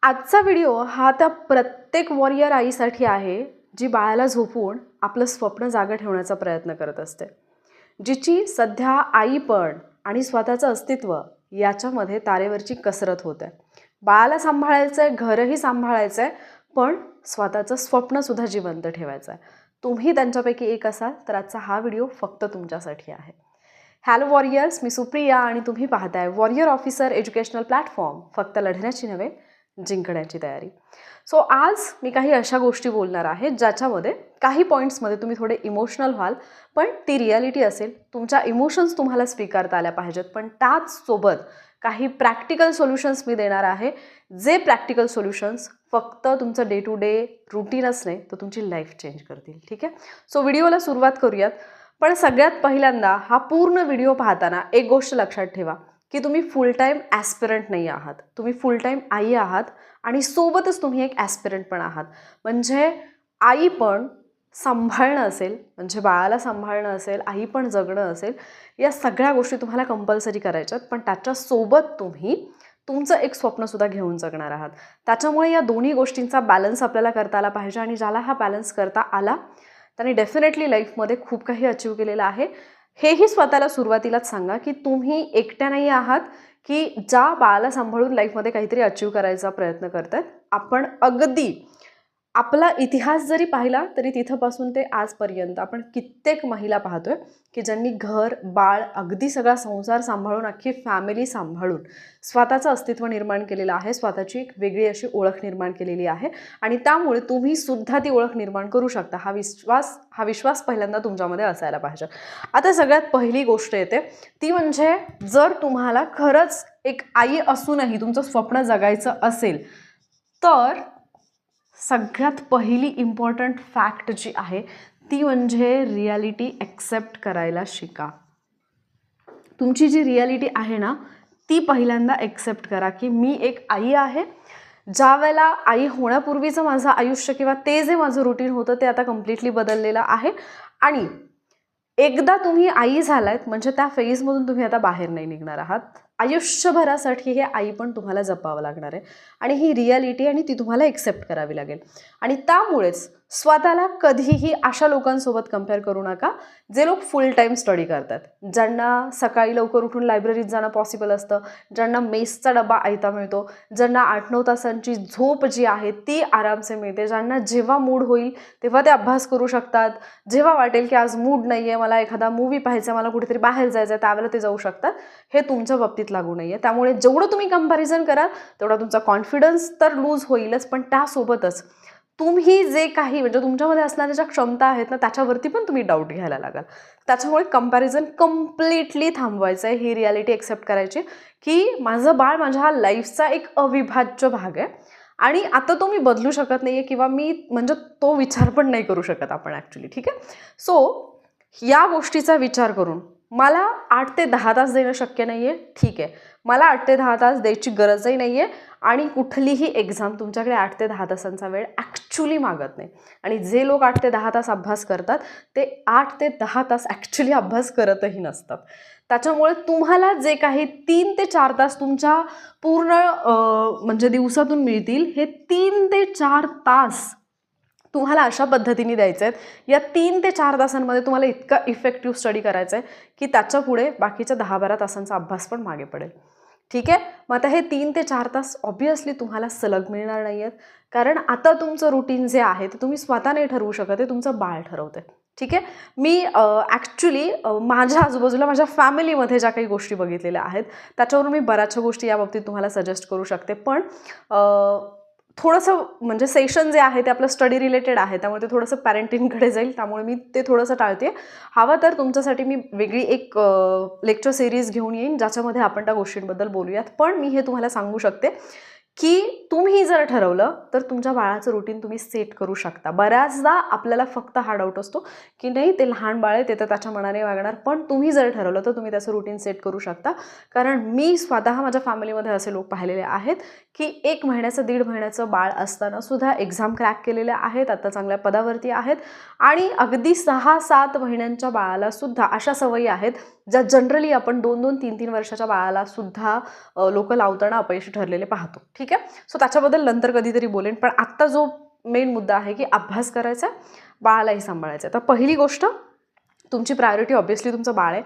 आजचा व्हिडिओ हा त्या प्रत्येक वॉरियर आईसाठी आहे जी बाळाला झोपवून आपलं स्वप्न जागं ठेवण्याचा प्रयत्न करत असते, जिची सध्या आईपण आणि स्वतःचं अस्तित्व याच्यामध्ये तारेवरची कसरत होते. बाळाला सांभाळायचं आहे, घरही सांभाळायचं आहे, पण स्वतःचं स्वप्नसुद्धा जिवंत ठेवायचं आहे. तुम्ही त्यांच्यापैकी एक असाल तर आजचा हा व्हिडिओ फक्त तुमच्यासाठी आहे. हॅलो वॉरियर्स, मी सुप्रिया आणि तुम्ही पाहताय वॉरियर ऑफिसर एज्युकेशनल प्लॅटफॉर्म. फक्त लढण्याची नव्हे, जिंकण्याची तयारी. सो आज मी काही अशा गोष्टी बोलणार आहे ज्याच्यामध्ये काही पॉईंट्समध्ये तुम्ही थोडे इमोशनल व्हाल, पण ती रियालिटी असेल. तुमच्या इमोशन्स तुम्हाला स्वीकारता आल्या पाहिजेत, पण त्याचसोबत काही प्रॅक्टिकल सोल्युशन्स मी देणार आहे, जे प्रॅक्टिकल सोल्युशन्स फक्त तुमचं डे टू डे रुटीनच नाही तर तुमची लाईफ चेंज करतील. ठीक आहे, सो व्हिडिओला सुरुवात करूयात. पण सगळ्यात पहिल्यांदा हा पूर्ण व्हिडिओ पाहताना एक गोष्ट लक्षात ठेवा की तुम्ही फुल टाईम ॲस्पिरंट नाही आहात, तुम्ही फुल टाईम आई आहात आणि सोबतच तुम्ही एक ॲस्पिरंट पण आहात. म्हणजे आई पण सांभाळणं असेल, म्हणजे बाळाला सांभाळणं असेल, आई पण जगणं असेल, या सगळ्या गोष्टी तुम्हाला कंपल्सरी करायच्यात. पण त्याच्यासोबत तुम्ही तुमचं एक स्वप्नसुद्धा घेऊन जगणार आहात. त्याच्यामुळे या दोन्ही गोष्टींचा बॅलन्स आपल्याला करता आला पाहिजे आणि ज्याला हा बॅलन्स करता आला त्याने डेफिनेटली लाईफमध्ये खूप काही अचीव केलेलं आहे. हेही स्वतःला सुरुवातीलाच सांगा की तुम्ही एकट्या नाही आहात की ज्या बाळाला सांभाळून लाईफमध्ये काहीतरी अचीव करायचा प्रयत्न करतायत. आपण अगदी आपला इतिहास जरी पाहिला तरी तिथंपासून ते आजपर्यंत आपण कित्येक महिला पाहतोय की ज्यांनी घर, बाळ, अगदी सगळा संसार सांभाळून, अख्खी फॅमिली सांभाळून स्वतःचं अस्तित्व निर्माण केलेलं आहे, स्वतःची एक वेगळी अशी ओळख निर्माण केलेली आहे. आणि त्यामुळे तुम्ही सुद्धा ती ओळख निर्माण करू शकता. हा विश्वास पहिल्यांदा तुमच्यामध्ये असायला पाहिजे. आता सगळ्यात पहिली गोष्ट येते ती म्हणजे, जर तुम्हाला खरंच एक आई असूनही तुमचं स्वप्न जगायचं असेल तर सगळ्यात पहिली इम्पॉर्टंट फॅक्ट जी आहे ती म्हणजे रियालिटी ॲक्सेप्ट करायला शिका. तुमची जी रियालिटी आहे ना ती पहिल्यांदा ॲक्सेप्ट करा की मी एक आई आहे. ज्या वेळेला आई होण्यापूर्वीचं माझं आयुष्य किंवा ते जे माझं रुटीन होतं ते आता कम्प्लिटली बदललेलं आहे. आणि एकदा तुम्ही आई झालात म्हणजे त्या फेजमधून तुम्ही आता बाहेर नाही निघणार आहात. आयुष्यभरासाठी हे आई पण तुम्हाला जपावं लागणार आहे आणि ही रियालिटी आणि ती तुम्हाला एक्सेप्ट करावी लागेल. आणि त्यामुळेच स्वतःला कधीही अशा लोकांसोबत कम्पेअर करू नका जे लोक फुल टाईम स्टडी करतात, ज्यांना सकाळी लवकर उठून लायब्ररीत जाणं पॉसिबल असतं, ज्यांना मेसचा डबा आयता मिळतो, ज्यांना 8-9 तासांची झोप जी आहे ती आरामसे मिळते, ज्यांना जेव्हा मूड होईल तेव्हा ते अभ्यास करू शकतात, जेव्हा वाटेल की आज मूड नाही आहे, मला एखादा मूवी पाहायचा, मला कुठेतरी बाहेर जायचं आहे, त्यावेळेला ते जाऊ शकतात. हे तुमच्या बाबतीत लागू नाही आहे. त्यामुळे जेवढं तुम्ही कंपॅरिझन कराल तेवढा तुमचा कॉन्फिडन्स तर लूज होईलच, पण त्यासोबतच तुम्ही जे काही म्हणजे तुमच्यामध्ये असणाऱ्या ज्या क्षमता आहेत ना त्याच्यावरती पण तुम्ही डाऊट घ्यायला लागाल. त्याच्यामुळे कंपॅरिझन कम्प्लिटली थांबवायचं आहे. ही रियालिटी एक्सेप्ट करायची की माझं बाळ माझ्या लाईफचा एक अविभाज्य भाग आहे आणि आता तो मी बदलू शकत नाही आहे किंवा मी म्हणजे तो विचार पण नाही करू शकत आपण ॲक्च्युली. ठीक आहे, सो या गोष्टीचा विचार करून मला 8 ते 10 तास देणं शक्य नाही आहे, ठीक आहे, मला 8 ते 10 तास द्यायची गरजही नाही आहे आणि कुठलीही एक्झाम तुमच्याकडे 8 ते 10 तासांचा वेळ ॲक्च्युली मागत नाही. आणि जे लोक 8 ते 10 तास अभ्यास करतात ते 8 ते 10 तास ॲक्च्युली अभ्यास करतही नसतात. त्याच्यामुळे तुम्हाला जे काही 3 ते 4 तास तुमच्या पूर्ण म्हणजे दिवसातून मिळतील, हे 3 ते 4 तास तुम्हाला अशा पद्धतीने द्यायचे आहेत. या 3 ते 4 तासांमध्ये तुम्हाला इतका इफेक्टिव्ह स्टडी करायचा आहे की त्याच्या पुढे बाकीच्या 10-12 तासांचा अभ्यास पण मागे पडेल. ठीक आहे, मग आता हे 3 ते 4 तास ऑब्व्हियसली तुम्हाला सलग मिळणार नाही आहेत, कारण आता तुमचं रुटीन जे आहे ते तुम्ही स्वतः नाही ठरवू शकत, ते तुमचं बाळ ठरवते. ठीक आहे, मी ॲक्च्युली माझ्या आजूबाजूला माझ्या फॅमिलीमध्ये ज्या काही गोष्टी बघितलेल्या आहेत त्याच्यावरून मी बऱ्याचशा गोष्टी या बाबतीत तुम्हाला सजेस्ट करू शकते. पण थोडंसं म्हणजे सेशन जे आहे ते आपलं स्टडी रिलेटेड आहे, त्यामुळे ते थोडंसं पॅरेंटिंगकडे जाईल, त्यामुळे मी ते थोडंसं टाळते. हवं तर तुमच्यासाठी मी वेगळी एक लेक्चर सिरीज घेऊन येईन ज्याच्यामध्ये आपण त्या गोष्टींबद्दल बोलूयात. पण मी हे तुम्हाला सांगू शकते की तुम्ही जर ठरवलं तर तुमच्या बाळाचं रुटीन तुम्ही सेट करू शकता. बऱ्याचदा आपल्याला फक्त हा डाऊट असतो की नाही ते लहान बाळ आहे, ते तर त्याच्या मनाने वागणार, पण तुम्ही जर ठरवलं तर तुम्ही त्याचं रुटीन सेट करू शकता. कारण मी स्वतः माझ्या फॅमिलीमध्ये असे लोक पाहिलेले आहेत की 1 महिन्याचं 1.5 महिन्याचं बाळ असताना सुद्धा एक्झाम क्रॅक केलेल्या आहेत, आता चांगल्या पदावरती आहेत आणि अगदी 6-7 महिन्यांच्या बाळाला सुद्धा अशा सवयी आहेत ज्या जनरली आपण 2-2, 3-3 वर्षाच्या बाळाला सुद्धा लोक लावताना अपयशी ठरलेले पाहतो. ठीक आहे. सो त्याच्याबद्दल नंतर कधीतरी बोलेन. पण आत्ता जो मेन मुद्दा आहे की अभ्यास करायचा, बाळालाही सांभाळायचं. तर पहिली गोष्ट, तुमची प्रायोरिटी ऑब्व्हियसली तुमचं बाळ आहे.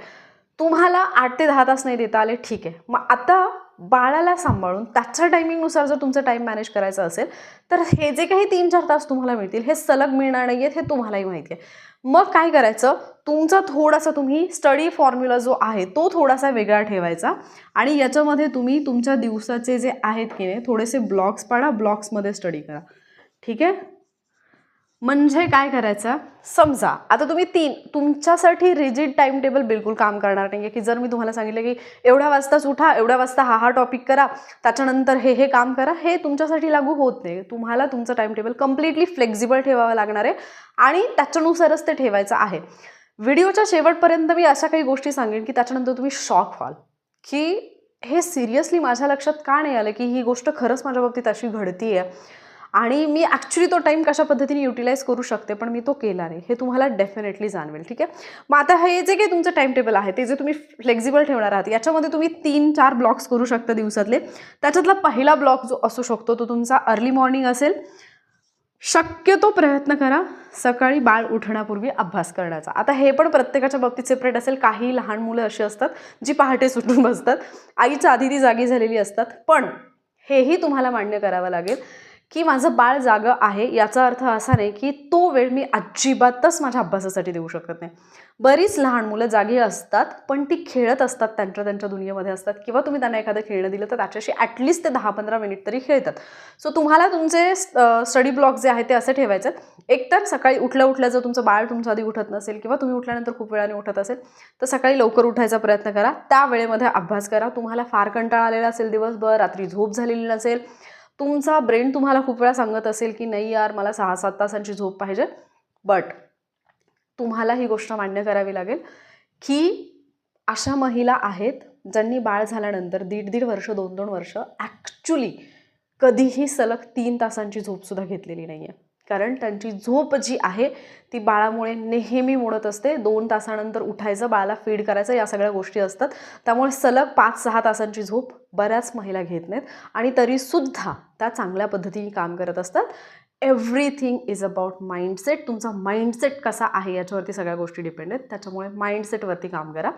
तुम्हाला 8 ते 10 तास नाही देता आले, ठीक आहे. मग आता बाळाला सांभाळून त्याच्या टायमिंगनुसार जर तुमचं टाईम मॅनेज करायचं असेल तर हे जे काही 3-4 तास तुम्हाला मिळतील हे सलग मिळणार नाही आहेत, हे तुम्हालाही माहिती आहे. मग काय करायचं, तुमचा थोडासा तुम्ही स्टडी फॉर्म्युला जो आहे तो थोडासा वेगळा ठेवायचा आणि याच्यामध्ये तुम्ही तुमच्या दिवसाचे जे आहेत की नाही थोडेसे ब्लॉक्स पाडा, ब्लॉक्समध्ये स्टडी करा. ठीक आहे. म्हणजे काय करायचं, समजा आता तुम्ही तुमच्यासाठी रिजिड टाइम टेबल बिलकुल काम करणार नाही आहे की जर मी तुम्हाला सांगितलं की एवढ्या वाजताच उठा, एवढ्या वाजता हा टॉपिक करा, त्याच्यानंतर हे काम करा, हे तुमच्यासाठी लागू होत नाही. तुम्हाला तुमचं टाइम टेबल कम्प्लिटली फ्लेक्झिबल ठेवावं लागणार आहे आणि त्याच्यानुसारच ते ठेवायचं आहे. व्हिडिओच्या शेवटपर्यंत मी अशा काही गोष्टी सांगेन की त्याच्यानंतर तुम्ही शॉक व्हाल की हे सिरियसली माझ्या लक्षात का नाही आलं की ही गोष्ट खरंच माझ्या बाबतीत अशी घडती आहे आणि मी ॲक्च्युली तो टाईम कशा पद्धतीने युटिलाइज करू शकते, पण मी तो केला नाही. हे तुम्हाला डेफिनेटली जाणवेल. ठीक आहे. मग आता हे जे काही तुमचं टाईम टेबल आहे ते जे तुम्ही फ्लेक्झिबल ठेवणार आहात याच्यामध्ये तुम्ही 3-4 ब्लॉक्स करू शकता दिवसातले. त्याच्यातला पहिला ब्लॉक जो असू शकतो तो तुमचा अर्ली मॉर्निंग असेल. शक्यतो प्रयत्न करा सकाळी बाळ उठण्यापूर्वी अभ्यास करण्याचा. आता हे पण प्रत्येकाच्या बाबतीत सेपरेट असेल. काही लहान मुलं अशी असतात जी पहाटे सुटून बसतात, आईच्या आधी ती जागी झालेली असतात. पण हेही तुम्हाला मान्य करावं लागेल की माझं बाळ जागं आहे याचा अर्थ असा नाही की तो वेळ मी अजिबातच माझ्या अभ्यासासाठी देऊ शकत नाही. बरीच लहान मुलं जागी असतात पण ती खेळत असतात, त्यांच्या दुनियेमध्ये असतात किंवा तुम्ही त्यांना एखादं खेळणं दिलं तर त्याच्याशी ॲटलिस्ट ते 10-15 मिनिट तरी खेळतात. सो तुम्हाला तुमचे स्टडी ब्लॉक जे आहे ते असे ठेवायचे. एकतर सकाळी उठल्या जर तुमचं बाळ तुमच्या आधी उठत नसेल किंवा तुम्ही उठल्यानंतर खूप वेळाने उठत असेल तर सकाळी लवकर उठायचा प्रयत्न करा. त्या वेळेमध्ये अभ्यास करा. तुम्हाला फार कंटाळा आलेला असेल दिवसभर, रात्री झोप झालेली नसेल, तुमचा ब्रेन तुम्हाला खूप वेळा सांगत असेल की नाही यार मला 6-7 तासांची झोप पाहिजे, बट तुम्हाला ही गोष्ट मान्य करावी लागेल की अशा महिला आहेत ज्यांनी बाळ झाल्यानंतर 1.5 वर्ष 2-2 वर्ष ॲक्च्युली कधीही सलग 3 तासांची झोपसुद्धा घेतलेली नाही आहे. कारण त्यांची झोप जी आहे ती बाळामुळे नेहमी मोडत असते. 2 तासानंतर उठायचं, बाळाला फीड करायचं, या सगळ्या गोष्टी असतात. त्यामुळे सलग 5-6 तासांची झोप बऱ्याच महिला घेत नाहीत आणि तरीसुद्धा त्या चांगल्या पद्धतीने काम करत असतात. Everything is about mindset. तुमचा माइंडसेट कसा आहे याच्यावरती सगळ्या गोष्टी डिपेंड आहेत. त्याच्यामुळे माइंडसेटवरती काम करा.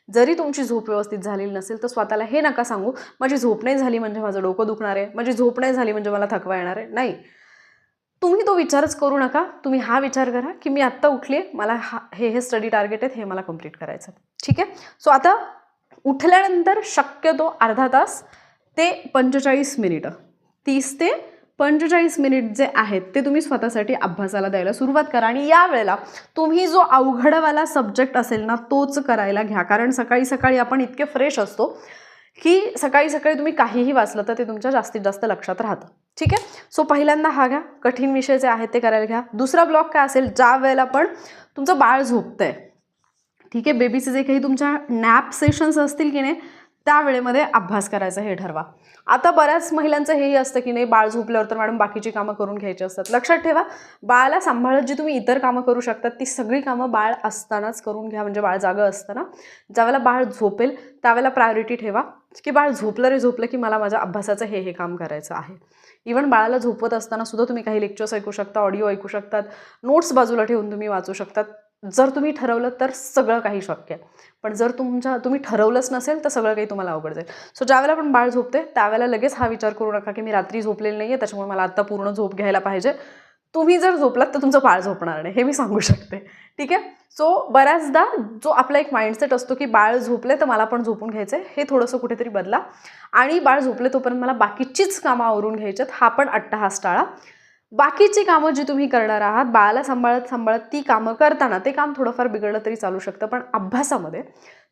जरी तुमची झोप व्यवस्थित झालेली नसेल तर स्वतःला हे नका सांगू माझी झोप नाही झाली म्हणजे माझं डोकं दुखणार आहे, माझी झोप नाही झाली म्हणजे मला थकवा येणार आहे. नाही, तुम्ही तो विचारच करू नका. तुम्ही हा विचार करा की मी आत्ता उठले, मला हे स्टडी टार्गेट आहेत, हे मला कंप्लीट करायचं. ठीक आहे. सो आता उठल्यानंतर शक्यतो अर्धा तास ते 45 मिनिटं, 30 ते 45 मिनिट जे आहेत ते तुम्ही स्वतःसाठी अभ्यासाला द्यायला सुरुवात करा. आणि यावेळेला तुम्ही जो अवघडवाला सब्जेक्ट असेल ना तोच करायला घ्या. कारण सकाळी सकाळी आपण इतके फ्रेश असतो की सकाळी सकाळी तुम्ही काहीही वाचलं तर ते तुमच्या जास्तीत जास्त लक्षात राहतं. ठीक आहे. सो पहिल्यांदा हा घ्या, कठीण विषय जे आहेत ते करायला घ्या. दुसरा ब्लॉक काय असेल, ज्या वेळेला पण तुमचं बाळ झोपतंय, ठीक आहे, बेबीचे जे काही तुमच्या नॅप सेशन्स असतील की नाही त्या वेळेमध्ये अभ्यास करायचा हे ठरवा. आता बऱ्याच महिलांचं हेही असतं की नाही बाळ झोपल्यावर तर मॅडम बाकीची कामं करून घ्यायची असतात. लक्षात ठेवा, बाळाला सांभाळत जी तुम्ही इतर कामं करू शकतात ती सगळी कामं बाळ असतानाच करून घ्या. म्हणजे बाळ जागं असताना. ज्यावेळेला बाळ झोपेल त्यावेळेला प्रायोरिटी ठेवा की बाळ झोपलं की मला माझ्या अभ्यासाचं हे काम करायचं आहे. इव्हन बाळाला झोपवत असताना सुद्धा तुम्ही काही लेक्चर्स ऐकू शकता, ऑडिओ ऐकू शकतात, नोट्स बाजूला ठेवून तुम्ही वाचू शकतात. जर तुम्ही ठरवलं तर सगळं काही शक्य आहे. पण जर तुम्ही ठरवलंच नसेल तर सगळं काही तुम्हाला अवघड जाईल. सो ज्यावेळेला पण बाळ झोपते त्यावेळेला लगेच हा विचार करू नका की मी रात्री झोपलेली नाही आहे त्याच्यामुळे मला आत्ता पूर्ण झोप घ्यायला पाहिजे. तुम्ही जर झोपलात तर तुमचं बाळ झोपणार नाही, हे मी सांगू शकते. ठीक आहे. सो बऱ्याचदा जो आपला एक माइंडसेट असतो की बाळ झोपले तर मला पण झोपून घ्यायचं आहे, हे थोडंसं कुठेतरी बदला. आणि बाळ झोपले तोपर्यंत मला बाकीचीच कामं आवरून घ्यायच्यात, हा पण अट्टहास टाळा. बाकीची कामं जी तुम्ही करणार आहात बाळाला सांभाळत ती कामं करताना ते काम थोडंफार बिघडलं तरी चालू शकतं. पण अभ्यासामध्ये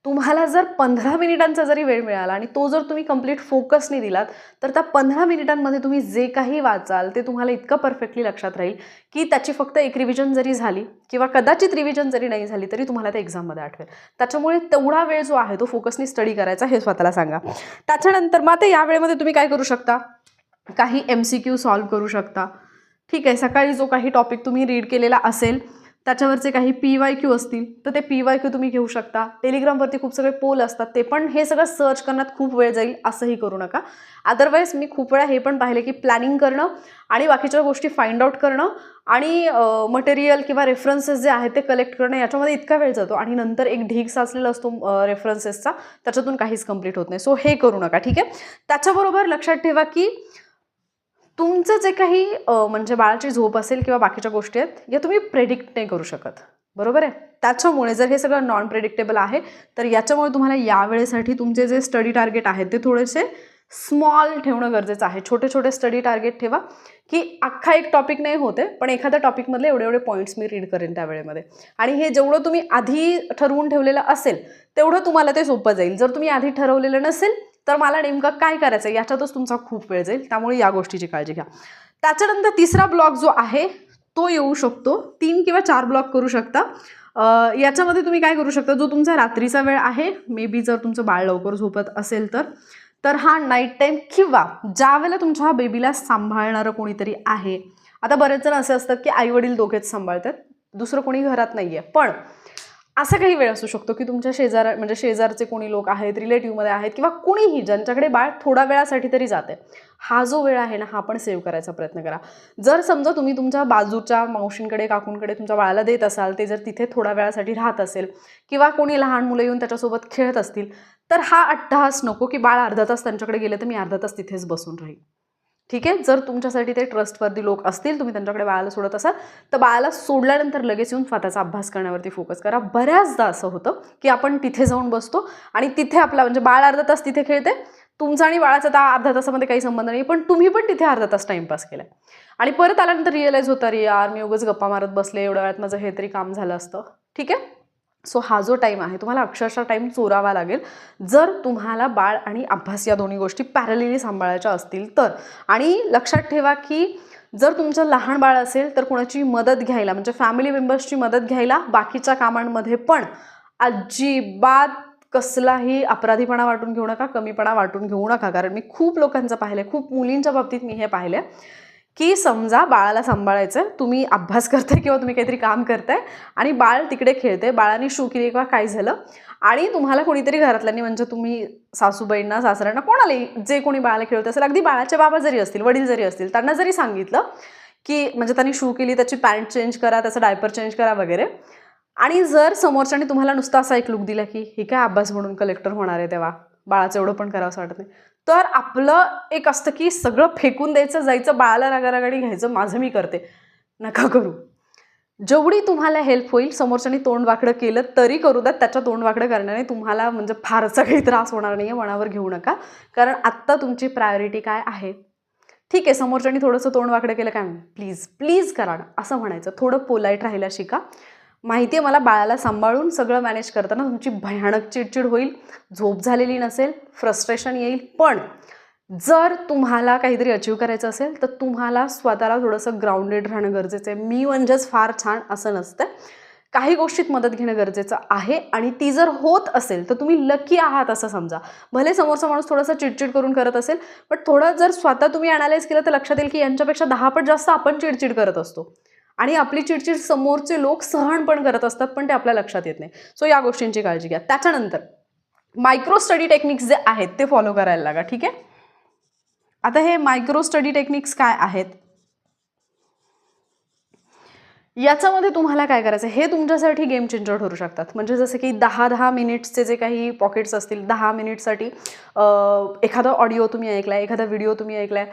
तुम्हाला जर 15 मिनिटांचा जरी वेळ मिळाला आणि तो जर तुम्ही कंप्लीट फोकसने दिलात तर त्या 15 मिनिटांमध्ये तुम्ही जे काही वाचाल ते तुम्हाला इतकं परफेक्टली लक्षात राहील की त्याची फक्त एक रिव्हिजन जरी झाली किंवा कदाचित रिव्हिजन जरी नाही झाली तरी तुम्हाला ते एक्झाममध्ये आठवेल. त्याच्यामुळे तेवढा वेळ जो आहे तो फोकसने स्टडी करायचा हे स्वतःला सांगा. त्याच्यानंतर मग आता या वेळेमध्ये तुम्ही काय करू शकता, काही MCQ सॉल्व्ह करू शकता. ठीक आहे. सकाळी जो काही टॉपिक तुम्ही रीड केलेला असेल त्याच्यावरचे काही PYQ असतील तर ते PYQ तुम्ही घेऊ शकता. टेलिग्रामवरती खूप सगळे पोल असतात, ते पण हे सगळं सर्च करण्यात खूप वेळ जाईल, असंही करू नका. अदरवाईज मी खूप वेळा हे पण पाहिले की प्लॅनिंग करणं आणि बाकीच्या गोष्टी फाइंड आउट करणं आणि मटेरियल किंवा रेफरन्सेस जे आहेत ते कलेक्ट करणं याच्यामध्ये इतका वेळ जातो आणि नंतर एक ढीग साचलेला असतो रेफरन्सेसचा, त्याच्यातून काहीच कंप्लीट होत नाही. सो हे करू नका, ठीक आहे. त्याच्याबरोबर लक्षात ठेवा की तुमचं जे काही म्हणजे बाळाची झोप असेल किंवा बाकीच्या गोष्टी आहेत या तुम्ही प्रेडिक्ट नाही करू शकत, बरोबर आहे. त्याच्यामुळे जर हे सगळं नॉन प्रेडिक्टेबल आहे तर याच्यामुळे तुम्हाला यावेळेसाठी तुमचे जे स्टडी टार्गेट आहेत ते थोडेसे स्मॉल ठेवणं गरजेचं आहे. छोटे छोटे स्टडी टार्गेट ठेवा की अख्खा एक टॉपिक नाही होते पण एखाद्या टॉपिकमधले एवढे एवढे पॉईंट्स मी रीड करेन त्यावेळेमध्ये. आणि हे जेवढं तुम्ही आधी ठरवून ठेवलेलं असेल तेवढं तुम्हाला ते सोपं जाईल. जर तुम्ही आधी ठरवलेलं नसेल तर मला नेमकं काय करायचं याच्यातच तुमचा खूप वेळ जाईल, त्यामुळे या गोष्टीची काळजी घ्या. त्याच्यानंतर तिसरा ब्लॉक जो आहे तो येऊ शकतो, 3 किंवा 4 ब्लॉक करू शकता. याच्यामध्ये तुम्ही काय करू शकता, जो तुमचा रात्रीचा वेळ आहे, मे बी जर तुमचं बाळ लवकर झोपत असेल तर हा नाईट टाईम किंवा ज्या वेळेला तुमच्या बेबीला सांभाळणारं कोणीतरी आहे. आता बरेच जण असे असतात की आई वडील दोघेच सांभाळतात, दुसरं कोणी घरात नाही आहे, पण असा काही वेळ असू शकतो की तुमच्या म्हणजे शेजारचे कोणी लोक आहेत, रिलेटिव्हमध्ये आहेत किंवा कुणीही ज्यांच्याकडे बाळ थोड्या वेळासाठी तरी जाते. हा जो वेळ आहे ना हा पण सेव्ह करायचा प्रयत्न करा. जर समजा तुम्ही तुमच्या बाजूच्या मावशींकडे काकूंकडे तुमच्या बाळाला देत असाल, ते जर तिथे थोड्या वेळासाठी राहत असेल किंवा कोणी लहान मुलं येऊन त्याच्यासोबत खेळत असतील तर हा अट्टहास नको की बाळ अर्धा तास त्यांच्याकडे गेले तर मी अर्धा तास तिथेच बसून राहील, ठीक आहे. जर तुमच्यासाठी ते ट्रस्टवर्दी लोक असतील, तुम्ही त्यांच्याकडे बाळाला सोडत असाल तर बाळाला सोडल्यानंतर लगेच येऊन स्वतःचा अभ्यास करण्यावरती फोकस करा. बऱ्याचदा असं होतं की आपण तिथे जाऊन बसतो आणि तिथे आपला म्हणजे बाळ अर्धा तास तिथे खेळते, तुमचा आणि बाळाचा त्या अर्धा तासामध्ये काही संबंध नाही, पण तुम्ही पण तिथे अर्धा तास टाइमपास केला आणि परत आल्यानंतर रिअलाईज होतं रे यार मी उगाच गप्पा मारत बसले, एवढ्या वेळात माझं हे तरी काम झालं असतं, ठीक आहे. सो हा जो टाईम आहे तुम्हाला अक्षरशः टाईम चोरावा लागेल जर तुम्हाला बाळ आणि अभ्यास या दोन्ही गोष्टी पॅरलली सांभाळायच्या असतील तर. आणि लक्षात ठेवा की जर तुमचं लहान बाळ असेल तर कोणाची मदत घ्यायला म्हणजे फॅमिली मेंबर्सची मदत घ्यायला बाकीच्या कामांमध्ये पण अजिबात कसलाही अपराधीपणा वाटून घेऊ नका, कमीपणा वाटून घेऊ नका. कारण मी खूप लोकांचं पाहिलं आहे, खूप मुलींच्या बाबतीत मी हे पाहिलं आहे की समजा बाळाला सांभाळायचं, तुम्ही अभ्यास करताय किंवा तुम्ही काहीतरी काम करताय आणि बाळ तिकडे खेळते, बाळाने शू केली किंवा काय झालं आणि तुम्हाला कोणीतरी घरातल्यांनी म्हणजे तुम्ही सासूबाईंना सासऱ्यांना कोणालाही जे कोणी बाळाला खेळत असेल, अगदी बाळाचे बाबा जरी असतील, वडील जरी असतील, त्यांना जरी सांगितलं की म्हणजे त्यांनी शू केली त्याची पॅन्ट चेंज करा, त्याचं डायपर चेंज करा वगैरे, आणि जर समोरच्याने तुम्हाला नुसता असा एक लुक दिला की हे काय अभ्यास म्हणून कलेक्टर होणार आहे तेव्हा बाळाचं एवढं पण करावं असं वाटत नाही, तर आपलं एक असतं की सगळं फेकून द्यायचं, जायचं बाळाला रागारागाडी घ्यायचं, माझं मी करते. नका करू. जेवढी तुम्हाला हेल्प होईल, समोरच्यानी तोंड वाकडं केलं तरी करू द्यात, त्याच्या तोंड वाकडं करण्याने तुम्हाला म्हणजे फारसा काही त्रास होणार नाही आहे, मनावर घेऊ नका. कारण आत्ता तुमची प्रायोरिटी काय आहे, ठीक आहे. समोरच्यानी थोडंसं तोंड वाकडं केलं काय प्लीज प्लीज करा असं म्हणायचं, थोडं पोलाईट राहायला शिका. माहिती आहे मला बाळाला सांभाळून सगळं मॅनेज करताना तुमची भयानक चिडचिड होईल, झोप झालेली नसेल, फ्रस्ट्रेशन येईल, पण जर तुम्हाला काहीतरी अचीव करायचं असेल तर तुम्हाला स्वतःला थोडंसं ग्राउंडेड राहणं गरजेचं आहे. मी म्हणजेच फार छान असं नसतं, काही गोष्टीत मदत घेणं गरजेचं आहे आणि ती जर होत असेल तर तुम्ही लकी आहात असं समजा. भले समोरचा माणूस थोडासा चिडचिड करून करत असेल, पण थोडं जर स्वतः तुम्ही अनालाइज केलं तर लक्षात येईल की यांच्यापेक्षा 10 पट जास्त आपण चिडचिड करत असतो आणि आपली चिडचिड समोरचे लोक सहन पण करत असतात, पण ते आपल्या लक्षात येत नाही. सो या गोष्टींची काळजी घ्या. त्याच्यानंतर मायक्रो स्टडी टेक्निक्स जे आहेत ते फॉलो करायला लागा, ठीक आहे. आता हे मायक्रो स्टडी टेक्निक्स काय आहेत, याच्यामध्ये तुम्हाला काय करायचं, हे तुमच्यासाठी गेम चेंजर ठरू शकतात. म्हणजे जसं की 10-10 मिनिट्सचे जे काही पॉकेट्स असतील, 10 मिनिटसाठी एखादा ऑडिओ तुम्ही ऐकलाय, एखादा व्हिडिओ तुम्ही ऐकलाय,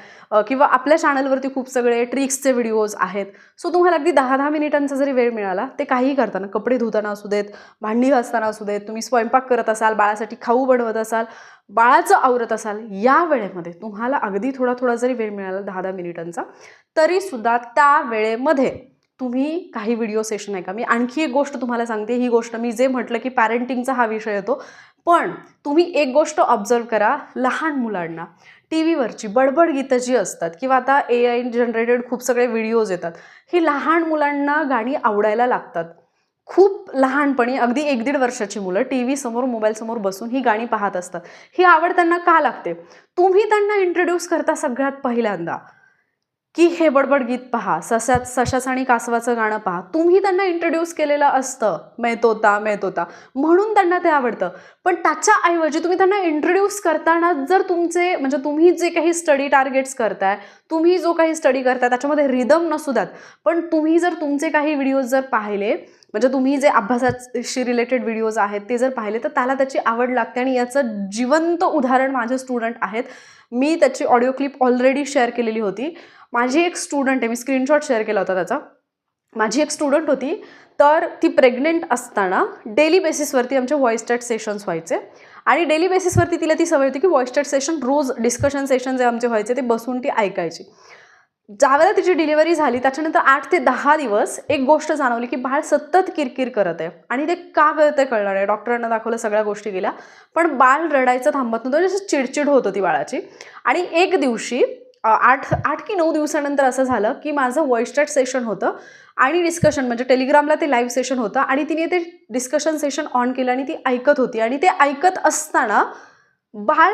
किंवा आपल्या चॅनलवरती खूप सगळे ट्रिक्सचे व्हिडिओज आहेत. सो तुम्हाला अगदी 10-10 मिनिटांचा जरी वेळ मिळाला, ते काही करताना, कपडे धुताना असू देत, भांडी घासताना असू देत, तुम्ही स्वयंपाक करत असाल, बाळासाठी खाऊ बनवत असाल, बाळाचं आवरत असाल, या वेळेमध्ये तुम्हाला अगदी थोडा थोडा जरी वेळ मिळाला 10-10 मिनिटांचा, तरीसुद्धा त्या वेळेमध्ये तुम्ही काही व्हिडिओ सेशन ऐका. मी आणखी एक गोष्ट तुम्हाला सांगते, ही गोष्ट मी जे म्हटलं की पॅरेंटिंगचा हा विषय येतो, पण तुम्ही एक गोष्ट ऑब्झर्व करा, लहान मुलांना टी व्हीवरची बडबड गीतं जी असतात किंवा आता AI जनरेटेड खूप सगळे व्हिडिओज येतात, ही लहान मुलांना गाणी आवडायला लागतात. खूप लहानपणी अगदी 1-1.5 वर्षाची मुलं टी व्ही समोर, मोबाईलसमोर बसून ही गाणी पाहत असतात. ही आवड त्यांना का लागते, तुम्ही त्यांना इंट्रोड्यूस करता सगळ्यात पहिल्यांदा की हे बडबड गीत पहा, सशाचं आणि कासवाचं गाणं पहा. तुम्ही त्यांना इंट्रोड्यूस केलेलं असतं, मैं तोता म्हणून त्यांना ते आवडतं. पण त्याच्याऐवजी तुम्ही त्यांना इंट्रोड्यूस करताना जर तुमचे म्हणजे तुम्ही जे काही स्टडी टार्गेट्स करताय, तुम्ही जो काही स्टडी करताय त्याच्यामध्ये रिदम नसू द्यात, पण तुम्ही जर तुमचे काही व्हिडिओज जर पाहिले, म्हणजे तुम्ही जे अभ्यासाशी रिलेटेड व्हिडिओज आहेत ते जर पाहिले, तर त्याला त्याची आवड लागते. आणि याचं जिवंत उदाहरण माझे स्टुडंट आहेत. मी त्याची ऑडिओ क्लिप ऑलरेडी शेअर केलेली होती. माझी एक स्टुडंट आहे, मी स्क्रीनशॉट शेअर केला होता त्याचा. माझी एक स्टुडंट होती, तर ती प्रेग्नेंट असताना डेली बेसिसवरती आमचे व्हॉइस चॅट सेशन्स व्हायचे. आणि डेली बेसिसवरती तिला ती सवय होती की व्हॉइस चॅट सेशन रोज डिस्कशन सेशन जे आमचे व्हायचे ते बसून ती ऐकायची. ज्यावेळेला तिची डिलिव्हरी झाली त्याच्यानंतर 8 ते 10 दिवस एक गोष्ट जाणवली की बाळ सतत किरकिर करत आहे. आणि ते का करत आहे कळणार आहे. डॉक्टरांना दाखवलं, सगळ्या गोष्टी गेल्या, पण बाळ रडायचं थांबत नव्हतं. जशी चिडचिड होत होती बाळाची. आणि एक दिवशी 8 की 9 दिवसानंतर असं झालं की माझं व्हॉइस चॅट सेशन होतं आणि डिस्कशन म्हणजे टेलिग्रामला ते लाईव्ह सेशन होतं आणि तिने ते डिस्कशन सेशन ऑन केलं आणि ती ऐकत होती. आणि ते ऐकत असताना बाळ